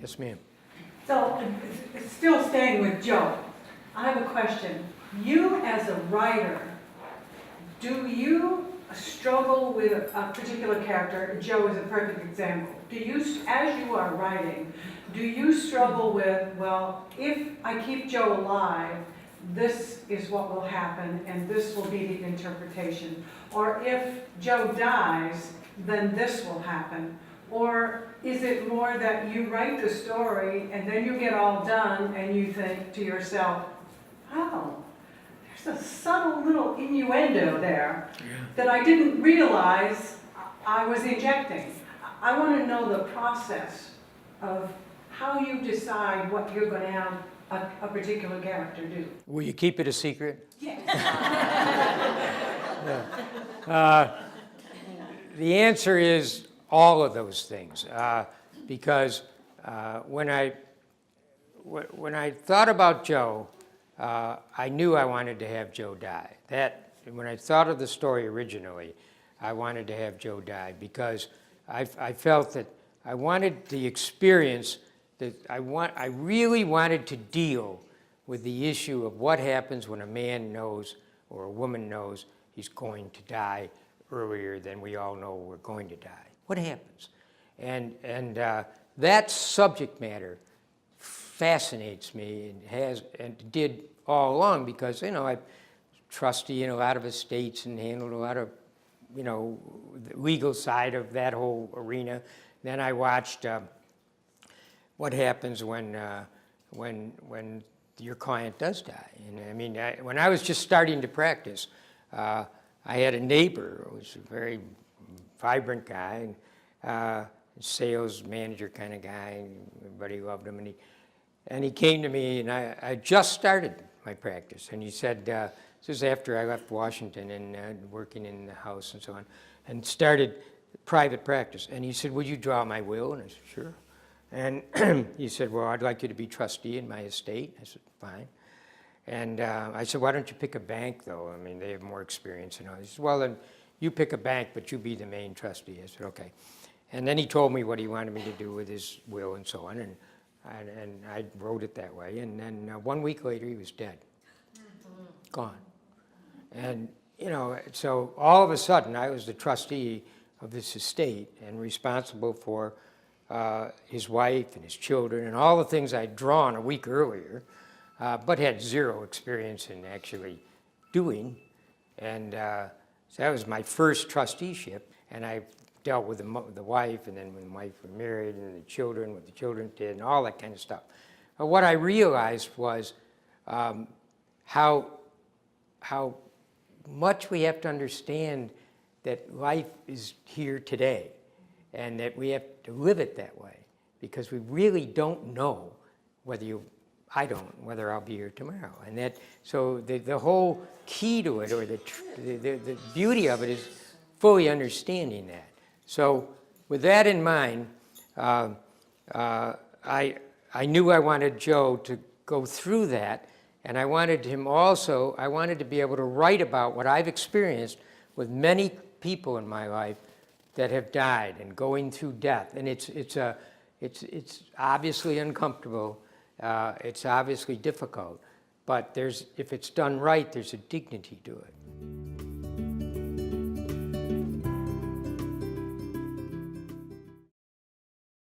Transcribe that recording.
Yes, ma'am. So, still staying with Joe, I have a question. You as a writer, do you struggle with a particular character? Joe is a perfect example. Do you, as you are writing, do you struggle with, well, if I keep Joe alive, this is what will happen and this will be the interpretation? Or if Joe dies, then this will happen? Or is it more that you write the story and then you get all done and you think to yourself, oh, there's a subtle little innuendo there that I didn't realize I was injecting. I want to know the process of how you decide what you're going to have a particular character do. Will you keep it a secret? Yes. The answer is all of those things, because when I thought about Joe, I knew I wanted to have Joe die. When I thought of the story originally, I wanted to have Joe die because I felt that I wanted the experience that I really wanted to deal with the issue of what happens when a man knows or a woman knows he's going to die earlier than we all know we're going to die. What happens? And that subject matter fascinates me and did all along because, I'm trustee in a lot of estates and handled a lot of, the legal side of that whole arena. Then I watched what happens when your client does die. And when I was just starting to practice, I had a neighbor who was a very vibrant guy, and sales manager kind of guy, and everybody loved him. And he came to me, and I just started my practice. And he said, this was after I left Washington and working in the house and so on, and started private practice. And he said, would you draw my will? And I said, sure. And he said, well, I'd like you to be trustee in my estate. I said, fine. And I said, why don't you pick a bank, though? They have more experience. He said, well, then you pick a bank, but you be the main trustee. I said, okay. And then he told me what he wanted me to do with his will and so on. And I wrote it that way. And then 1 week later, he was dead. Gone. And, so all of a sudden, I was the trustee of this estate and responsible for his wife and his children and all the things I'd drawn a week earlier, but had zero experience in actually doing. And so that was my first trusteeship. And I dealt with the wife, and then when the wife was married, and the children, what the children did, and all that kind of stuff. But what I realized was how much we have to understand that life is here today, and that we have to live it that way, because we really don't know I don't, whether I'll be here tomorrow. And so the whole key to it, or the beauty of it, is fully understanding that. So with that in mind, I knew I wanted Joe to go through that, and I wanted to be able to write about what I've experienced with many people in my life that have died and going through death. And it's obviously uncomfortable, it's obviously difficult, but if it's done right, there's a dignity to it.